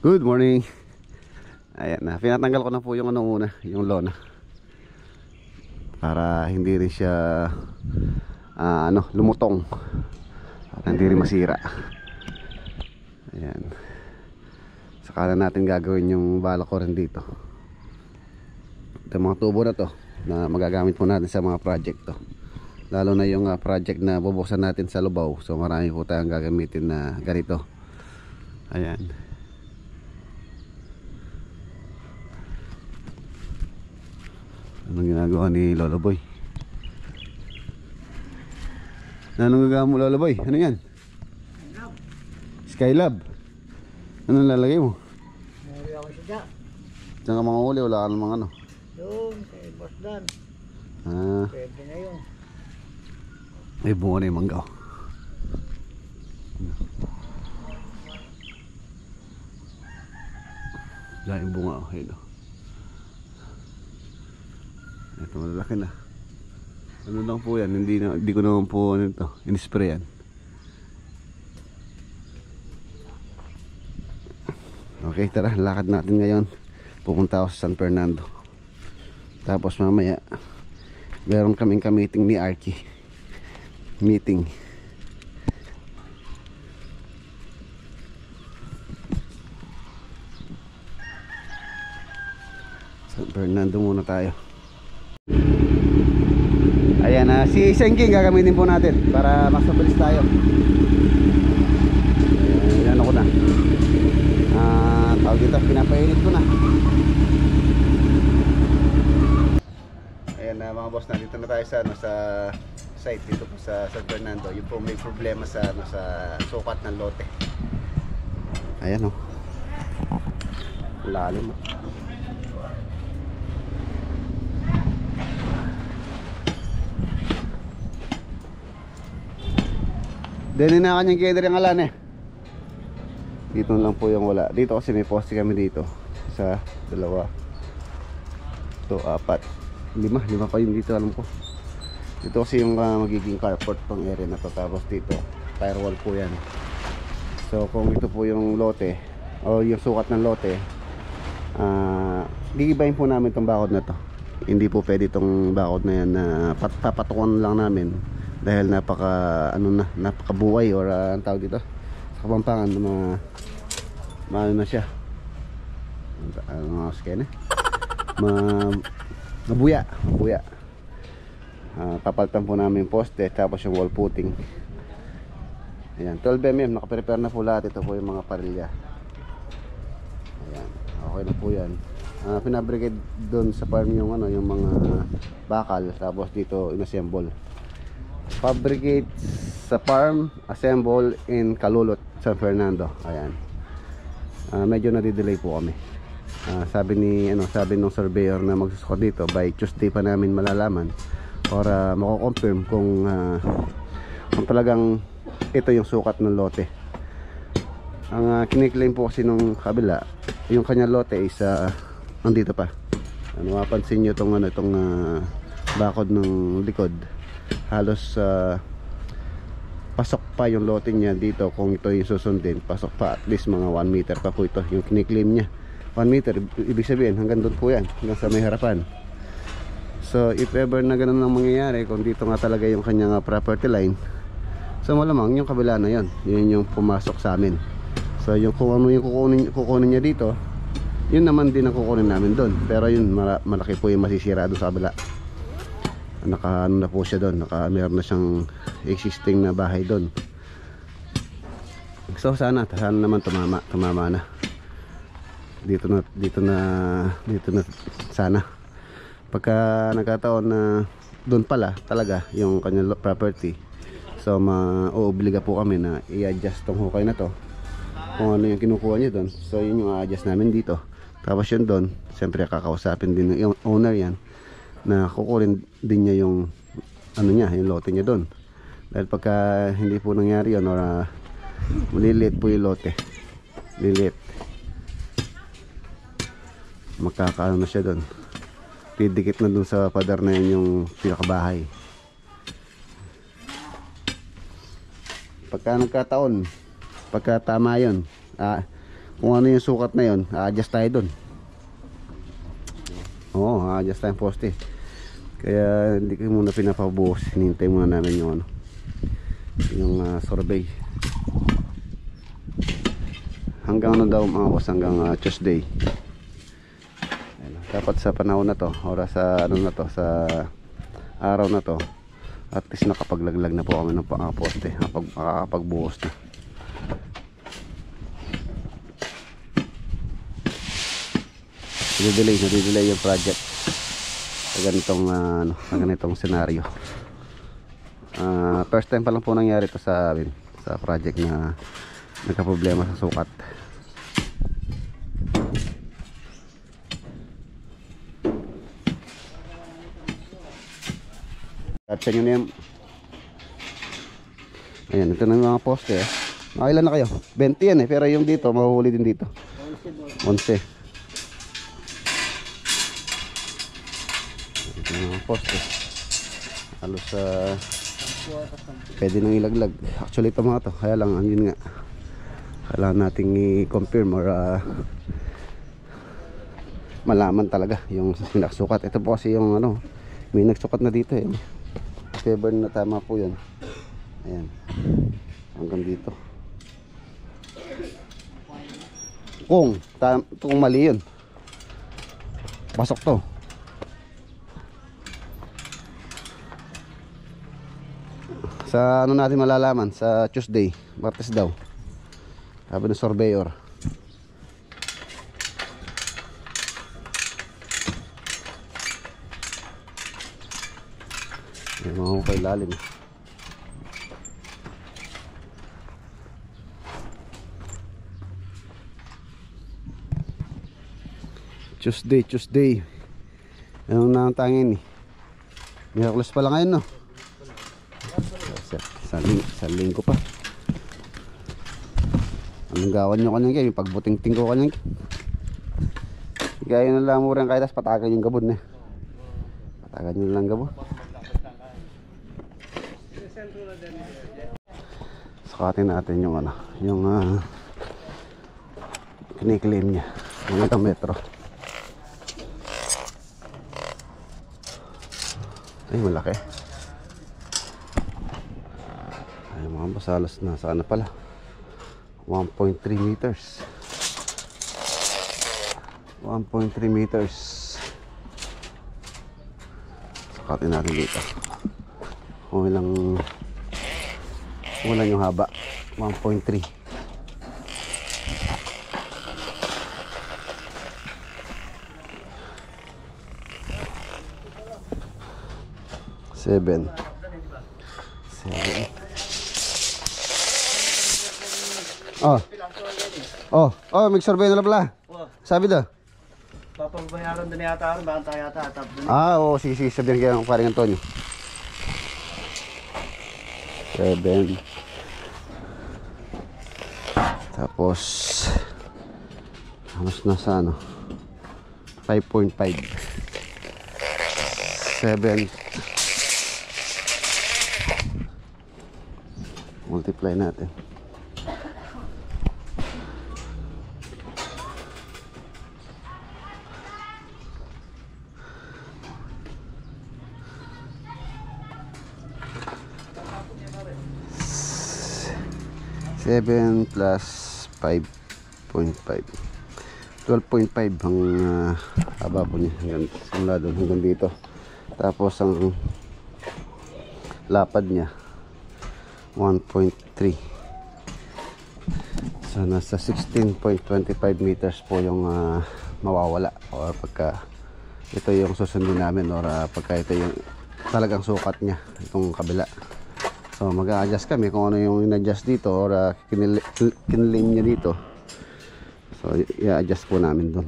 Good morning. Ayan na, pinatanggal ko na po yung una, yung lona. Para hindi rin siya lumutong. Para hindi rin masira. Ayan. Saka na natin gagawin yung bala ko rin dito. Ito mga tubo na to na magagamit po natin sa mga project to. Lalo na yung project na bubuksan natin sa Lubao. So marami po tayong gagamitin na ganito. Ayan. Anong ginagawa ni Lolo Boy? Anong gagawin mo, Lolo Boy? Ano yan? Skylab. Anong lalagay mo? Meron ako siya. Diyan ka mga uli, wala ka namang ano. Doon, kay Boss Dan. Pwede na yun. May bunga na yung mangga. Diyan yung bunga. Ayun. Ito malalaki na. Ano lang po yan, hindi ko naman po in-spray yan. Okay, tara, lakad natin ngayon. Pupunta ako sa San Fernando. Tapos mamaya meron kaming meeting ni Archie. Meeting. San Fernando muna tayo. Ayan na, si Senking gagamitin po natin para mas mabilis tayo. Ayan ako na. Tawag dito, pinapainit ko na. Ayan na mga boss, nandito na tayo sa site dito po sa San Fernando. Yung po may problema sa sukat ng lote. Ayan o. Lalim o. Dinin na kanyang gather yung alan eh. Dito lang po yung wala. Dito kasi may poste kami dito. Isa, dalawa, ito, apat, lima pa yun dito, alam ko. Dito kasi yung magiging carport pang area na to. Tapos dito, firewall po yan. So kung ito po yung lote o yung sukat ng lote, gigibayin po namin itong bakod na to. Hindi po pwede itong bakod na yan na papatukan lang namin. Dahil napakabuhay or ang tawag dito sa Kapampangan maano na siya, mga skene mabuya. Papalitan po namin yung poste tapos yung wall putting. Ayan, 12mm nakaprepare na po lahat. Ito po yung mga parilya. Ayan, okay na po yan. Pinabrigade doon sa farm yung yung mga bakal. Tapos dito inassemble. Fabricate sa farm, assemble in Calulot, San Fernando. Ayan. Medyo nadidelay po kami. Sabi nung surveyor na magsusukat dito by Tuesday pa namin malalaman or mako-confirm kung talagang ito yung sukat ng lote. Ang kiniklaim po kasi nung kabila, yung kanyang lote is nandito pa. Mapapansin nyo itong bakod ng likod. Halos pasok pa yung lote niya dito. Kung ito yung susundin, pasok pa at least mga 1 meter pa po ito yung kiniklaim niya. 1 meter, ibig sabihin hanggang doon po yan, hanggang sa may harapan. So if ever na ganun ang mangyayari, kung dito nga talaga yung kanyang property line, so malamang yung kabila na yun yung pumasok sa amin. So yung kung ano yung kukunin niya dito, yun naman din ang kukunin namin doon. Pero yun, malaki po yung masisira doon sa kabila. Naka na po siya doon, meron na siyang existing na bahay doon. So sana naman tumama na. Dito na sana. Pagka nagkataon na doon pala talaga yung kanyang property, so mauobliga po kami na i-adjust tong hukay na to. Kung ano yung kinukuha niya doon, so yun yung i-adjust namin dito. Tapos yun doon, siyempre kakausapin din yung owner yan na kukunin din niya yung yung lote niya doon. Dahil pagka hindi po nangyari yun or maliliit po yung lote, liliit, magkakaano na siya doon, didikit na doon sa pader na yun yung pinakabahay. Pagka nagkataon, pagka tama yun, kung ano yung sukat na yun, a-adjust tayo dun. Oo, a-adjust tayong poste. Kaya hindi ko muna pinapabuhos, hinintay muna namin yung ano, yung survey. Hanggang ano daw mga boss, hanggang Tuesday. Ayun, dapat sa panahon na to, or sa ano na to, sa araw na to, at least nakapaglaglag na po kami ng poste, makakapagbuhos na. Nadidelay yung project sa ganitong ano, sa ganitong senaryo. First time pa lang po nangyari ito sa amin, sa project na nagka-problema sa sukat. At sa inyo na yung ayan, ito na yung mga poste. Nakailan na kayo? 20 yan pero yung dito mahuhuli din dito 11. Mga poste halos pwede nang ilaglag actually ito mga to, kaya lang yun nga, kailangan nating i-confirm or malaman talaga yung sinaksukat. Ito po kasi yung ano, may nagsukat na dito if ever na tama po yun, ayan, hanggang dito. Kung mali yun, pasok to. Sa ano natin malalaman? Sa Tuesday, Martes daw, sabi ng surveyor. May mga hukay lalim. Tuesday anong nakatangin Miraculous pala ngayon, no? Sa linggo pa. Anong gawan nyo kanyang kayo? Pagbuting-ting ko kanyang gaya na lang mo rin kahit patagan yung gabon patagan nyo lang gabon. Sukatin natin yung ano, yung kiniklaim nya ng itong metro. Ay, malaki. Ay, mga basalas na sana pala 1.3 meters. 1.3 meters. Sukatin natin dito kung ilang yung haba. 1.3. 7. Mag-survey na pala. Sabi daw. Papabayaran din yata, banta yata. Oo, sige, sabihin kayo ng paring Antonio. 7. Tapos halos nasa ano 5.5. 7 multiply natin. Seven plus 5.5 12.5 ang haba po niya hanggang simula doon hanggang dito. Tapos ang lapad niya 1.3. So nasa 16.25 meters po yung mawawala or pagka ito yung susundin namin or pagka ito yung talagang sukat niya itong kabila. So mag-a-adjust kami kung ano yung in-adjust dito or kinlim niya dito. So i-adjust po namin doon.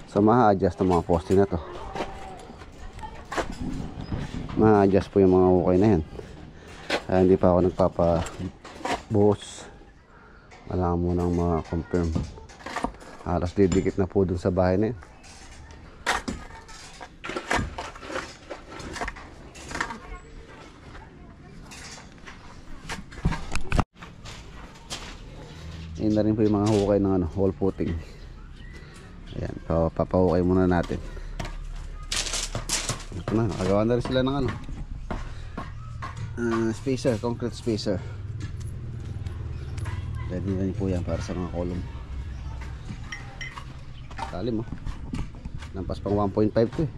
So ma-adjust ang mga poste na to. Ma-adjust po yung mga ukay na yan. Hindi pa ako nagpapabuhos. Wala mo nang ma-confirm. Halos didikit na po dun sa bahay na yan. na rin po yung mga hukay ng wall footing. Ayan, papahukay muna natin. Ito na, nakagawa na rin sila ng spacer, concrete spacer. Ready na rin po yan para sa mga column. Talim lampas pang 1.5 to eh.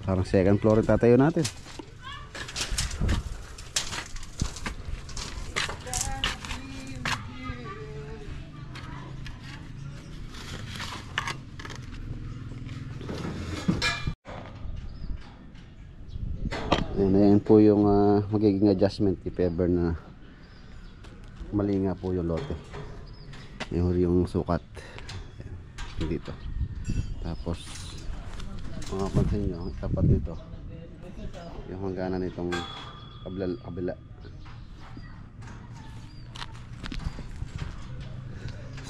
Parang second floor tatayo natin. Ayan po yung magiging adjustment if ever na mali nga po yung lote. Yung sukat. Ayan, dito. Tapos pansin nyo, tapat nito yung hangganan nitong kabila.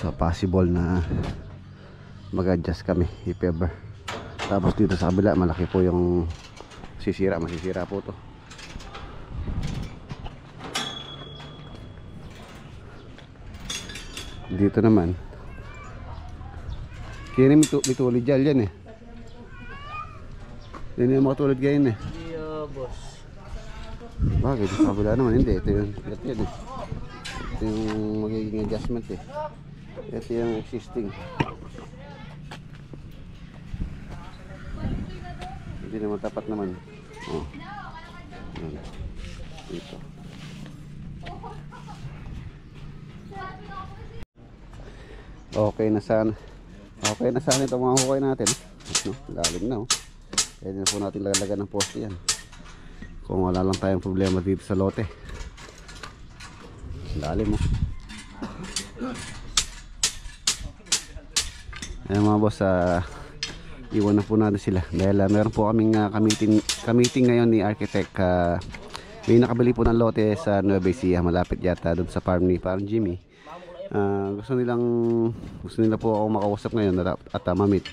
So possible na mag-adjust kami if ever. Tapos dito sa kabila malaki po yung masisira po to. Dito naman kaya mitulid yan eh. Hindi na makatulad ngayon eh. Hindi, boss. Bakit? Sa kabila naman hindi. Ito yung yan eh. Ito yung magiging adjustment eh. Ito yung existing. Hindi naman tapat naman. Oh. Yan. Dito. Okay na sana. Okay na sana itong mga hukay natin. Lalim na Pwede na po natin lagyan ng poste yan. Kung wala lang tayong problema dito sa lote. Lalim Ayan mga boss, iwan na po natin sila. Dahil meron po kaming kamiting ngayon ni architect. May nakabili po ng lote sa Nueva Ecija. Malapit yata doon sa farm ni Parang Jimmy. Gusto nila po ako makausap ngayon at mamit.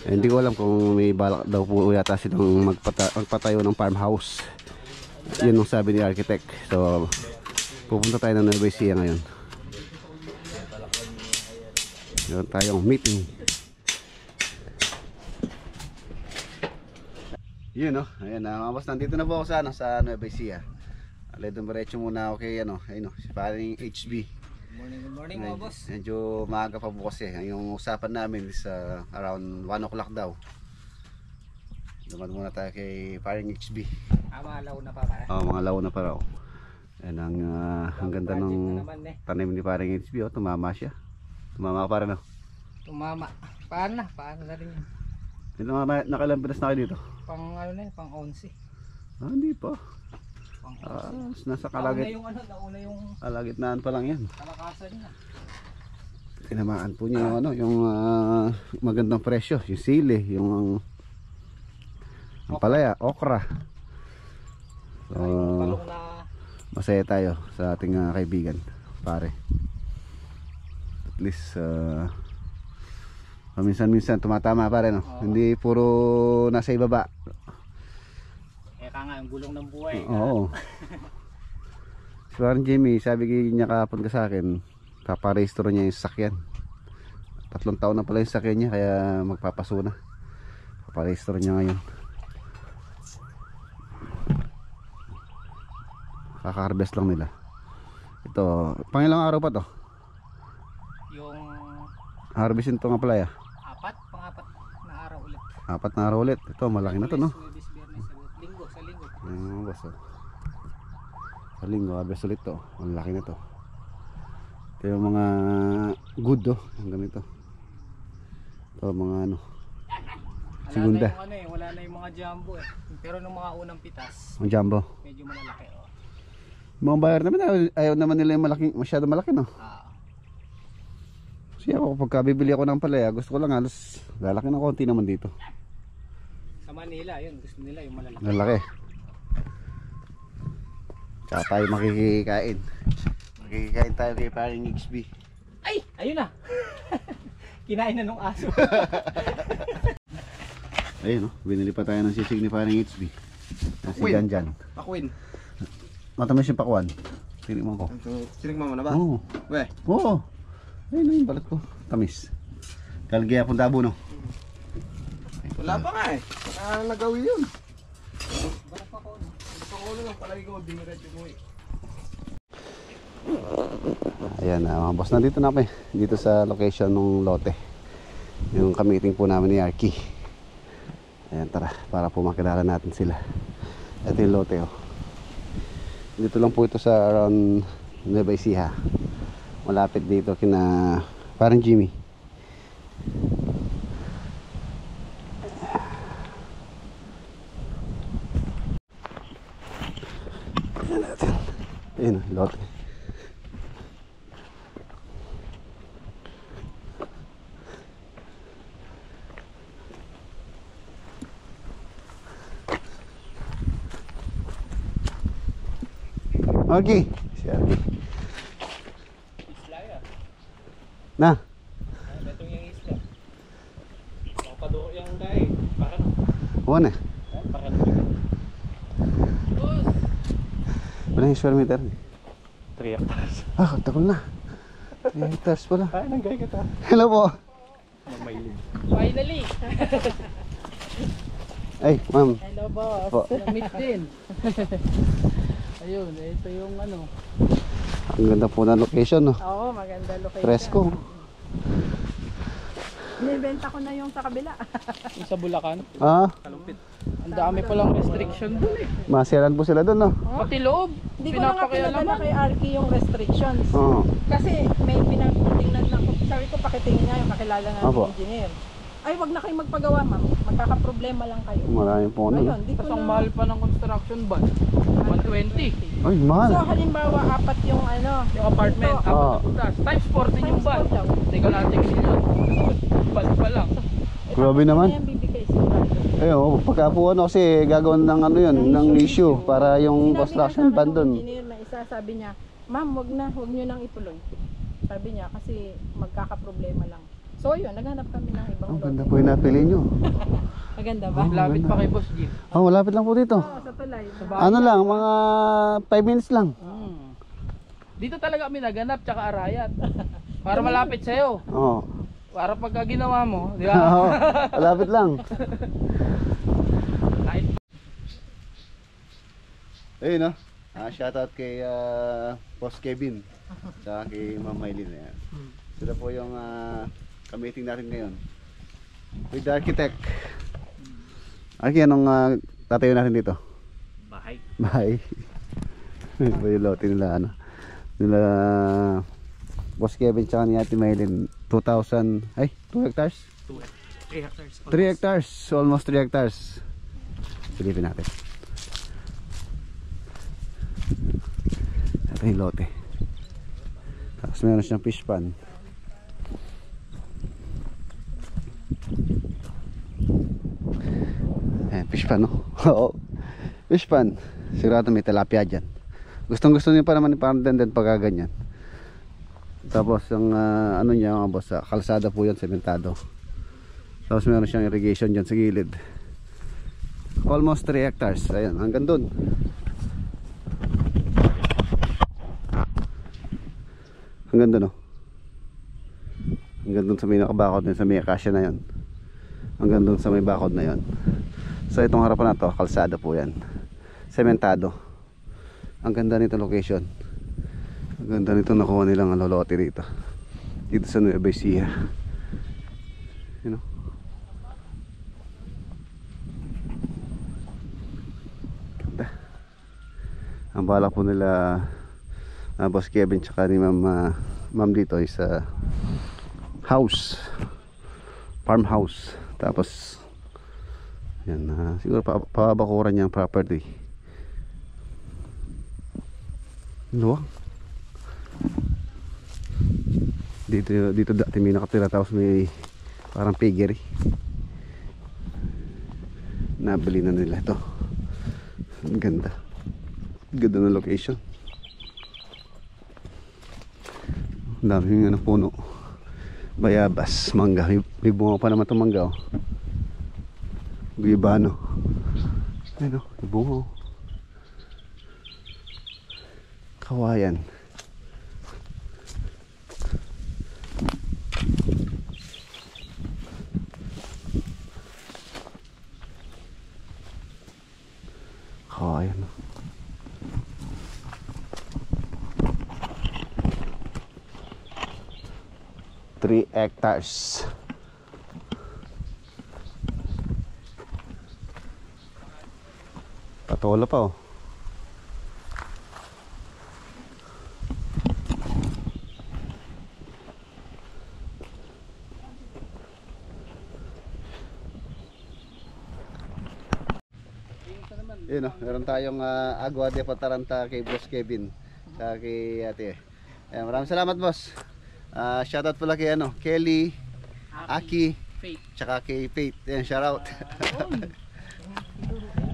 Hindi ko alam kung may balak daw po yata silang magpatayo ng farmhouse. Yun ang sabi ni architect. So pupunta tayo ng Nueva Ecija ngayon. Meron tayong meeting. Yun ayan mga boss, nandito na po ako sa Nueva Ecija. Diretso muna ako kay si paring HB. Good morning mga boss. Medyo maaga pa po kasi. Yung usapan namin is around 1 o'clock daw. Duman muna tayo kay paring HB. Mga law na pa para. Mga law na pa raw. Ayan ang ganda ng tanim ni paring HB. Tumama siya. Tumama ka para Tumama. Paano na rin yun. Nakailang pinas na kayo dito? Pang pang 11. Hindi pa. Nasa Nauna yung kalagitnaan pa lang yan. kalakasan niya. Tinamaan po niya yung magandang presyo. Yung sili, yung palaya, okra. So, Talong na masaya tayo sa ating kaibigan, pare. At least minsan-minsan tumatama pare Hindi puro nasa ibaba. Nga yung gulong ng buhay. Oo. Si Warren Jimmy, sabi niya kahapon ka sa akin, paparehistro niya yung sasakyan. 3 taon na pala yung sasakyan niya, kaya magpapaso na. Paparehistro niya ngayon. Kaka-harvest lang nila. Ito, pangilang araw pa to? Yung harvestin to nga pala pang-apat na araw ulit. 4 na araw ulit. Ito, malaki na to boss, sa linggo harvest ulit to. Ang laki na to. Ito yung mga good yung ganito. Ito mga segunda. Wala na yung mga jumbo pero nung mga unang pitas ang jumbo medyo malalaki mga buyer naman ayaw naman nila yung malaki, masyado malaki kasi ako pagka bibili ako ng palaya gusto ko lang halos lalaki ng konti naman dito sa Manila. Yun gusto nila yung malalaki. Lalaki. Tsaka tayo makikikain tayo kay paring XB. Ay! Ayun na! Kinain na nung aso. Ayun binili pa tayo ng sisig ni paring XB. Si Janjan. Pakwin. matamis yung pakwan. Tinig mo ko. Sinigma mo na ba? Oo. Weh. Oo. Ayun na yung balat ko. Tamis. Kalgaya pong dabo, no? Wala pa nga eh. Baka nagawi yun. Baka pa ko lang palagi ko diniretso mo eh. Ayan mga boss, nandito na kami dito sa location ng lote, yung kamiting po namin ni Arky. Ayan, tara, para po makilala natin sila. Ito yung lote, oh. Dito lang po ito sa around Nueva Ecija, malapit dito kina parang Jimmy. Ayan natin, ayun lote. Okay, si Arky. Isla yan. Na, Ito yung isla. Papaduro yung dahil. Parang. huwag na. Parang. Wala yung square meter. 3 hectares. Ah, tagal na. 3 hectares pala. Ay, nanggay ka ta. Hello po. Magmailin. Finally! Ay, ma'am. Hello boss! Po. Meet din! Ayun, ito yung ano. Ang ganda po na location, no? Oo, maganda location. Fresco. Nibenta ko na yung sa kabila. Yung sa Bulacan. Ah, Kalumpit. Ang dami palang restriction dun eh. masiran po sila doon, no? Pati loob. Hindi ko na nga pinadala kay Arky yung restrictions. Oo. Kasi may pinatingnan na ko. Sabi ko pakitingin niya yung kakilala namin Opo. engineer. Ay, wag na kayo magpagawa ma'am. Magkakaproblema lang kayo. Maraming po, no? Ayun, di ko Tapos ang na. mahal pa ng construction ban. 120. Ay, mahal. So halimbawa, apat yung ano. Yung apartment. Ito. Oo. Tapos times 14 yung Times ban. 4 daw. Teka natin million. Balik pa lang. Grabe naman. Ano yung bibigay sa Arky? Ayun, pagka po ano kasi gagawin ng ano yun, ng issue para yung construction ban doon. Engineer na isa, sabi niya, ma'am, wag nyo nang ituloy. Sabi niya, kasi magkakaproblema lang. So yun, naghanap kami ng ibang Ang lote. ganda po yung napili nyo. Maganda ba? Lapit pa kay Boss Jim. Oh, malapit lang po dito. Oo, sa tulay. Ano lang, mga 5 minutes lang. Dito talaga kami naganap tsaka Arayat. Para malapit sa'yo. Oo. Para pagka ginawa mo, di ba? Oo, malapit lang. Ayun, no? Shoutout kay Boss Kevin. Saka kay Ma'am Maylin. Ayan. Sila po yung ka-meeting natin ngayon. With the architect. Arky, anong tatayo natin dito? Bahay. Bahay. Ito yung lote nila, ano? Nila Boss Kevin tsaka ni Ate Maylin. 2,000, ay, 2 hectares? 3 hectares. 3 hectares, almost 3 hectares. Silipin natin. Ito yung lote. Tapos meron siyang fish pan. Ayan, fish pan, no? Oo. Fish pan. Sigurado may tilapia dyan. Gustong gusto niya pa naman parang din pagka ganyan. Tapos ang ano niya mga boss, kalsada po yan, sementado. Tapos meron siyang irrigation dyan sa gilid. Almost 3 hectares. Ayan, hanggang dun. Hanggang dun, oh. Hanggang dun sa may nakabakod na, sa may akasya na yan. Hanggang dun sa may bakod na yan. So itong harapan na to, kalsada po yan. Sementado. Ang ganda nito location. Ang ganda nito nakuha nilang lolote dito. Dito sa Nueva Ecija. You know? Ganda. Ang balak po nila Boss Kevin tsaka ni Ma'am dito is house. Farmhouse. Tapos yan, siguro pabakuran niya ang property. Luwang. Dito dati may nakatira, tapos may parang piggery. Nabili na nila ito. Ang ganda. Ganda na location. Ang daming puno. Bayabas, mangga. May bunga pa naman itong mangga, oh. Guibano. Ayun, oh, may bunga, oh. kawayan. Kawayan. 3 hectares. Patola pa oh. Yun oh, meron tayong agua de pataranta kay Boss Kevin sa kay ate. Ayan, maraming salamat boss. Shoutout pala kay ano, Kelly, Aki, Faith. tsaka kay Faith. Ayan, shoutout. Thank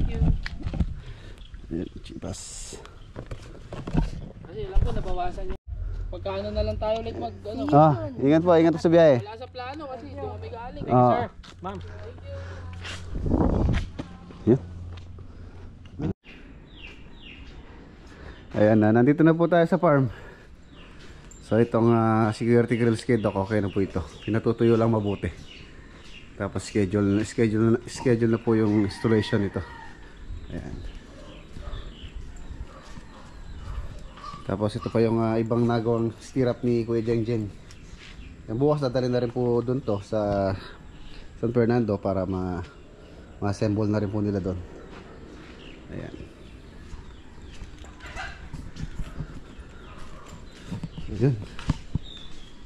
you. Ayan, chipas. Kasi alam ko nabawasan niya. Pagkaano na lang tayo ulit mag ano. Ingat po sa biyahe. Wala sa plano kasi doon kami galing. Thank you, sir. Ma'am. Thank you. Yan. Ayan na, nandito na po tayo sa farm. So itong security grill skid okay na po ito. Pinatutuyo lang mabuti. Tapos schedule na po yung installation nito. Ayan. Tapos ito pa yung ibang nagawang stirrup ni Kuya Jengjeng. Yung bukas dadalhin na rin po doon to sa San Fernando para ma-assemble na rin po nila doon. Ayan. Yun.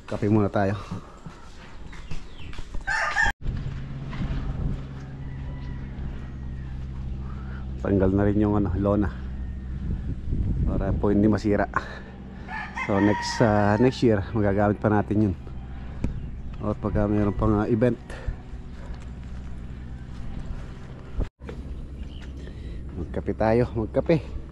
Kape muna tayo. Tanggal na rin yung lona para po hindi masira. So next year magagamit pa natin yun. O pagka mayroon pang event. Magkape tayo, magkape.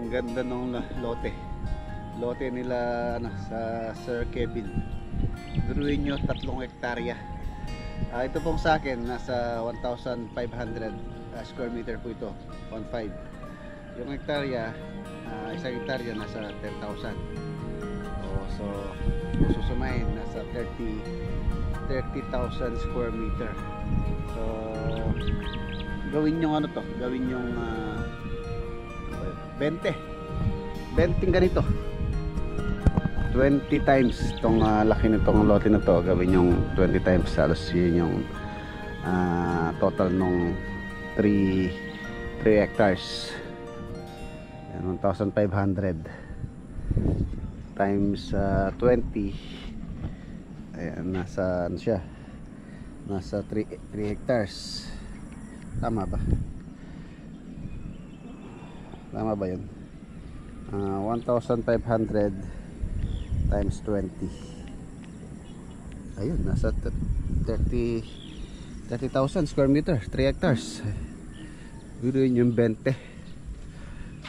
Ganda ng lote nila sa Sir Kevin. Duruin nyo 3 hektarya. Ito pong sa akin nasa 1,500 square meter po ito, 1.5. Yung hektarya, isang hektarya nasa 10,000. So susumahin nasa 30,000 square meter. So gawin yung gawin yung 20 ganito, 20 times itong laki nitong lote na to. Gawin yung 20 times, halos yun yung total nung 3 hectares. Yan, 1,500 times 20. Ayan, nasa ano siya, nasa 3 hectares. Tama ba yun? 1,500 times 20. Ayun, nasa 30,000 square meter, 3 hectares. Biruin yung 20.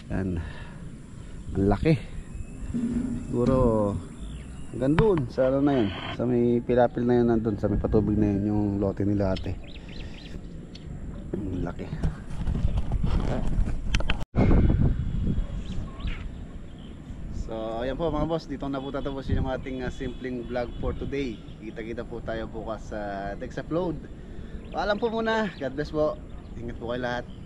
Yan, ang laki. Siguro hanggang doon sa ano na yun, sa may pilapil na yun, nandun sa may patubig na yun yung lote nila ate. Ang laki. So ayan po mga boss, dito na po tatapos yung ating simpleng vlog for today. Kita-kita po tayo bukas sa next upload. Paalam po muna. God bless po. Ingat po kayo lahat.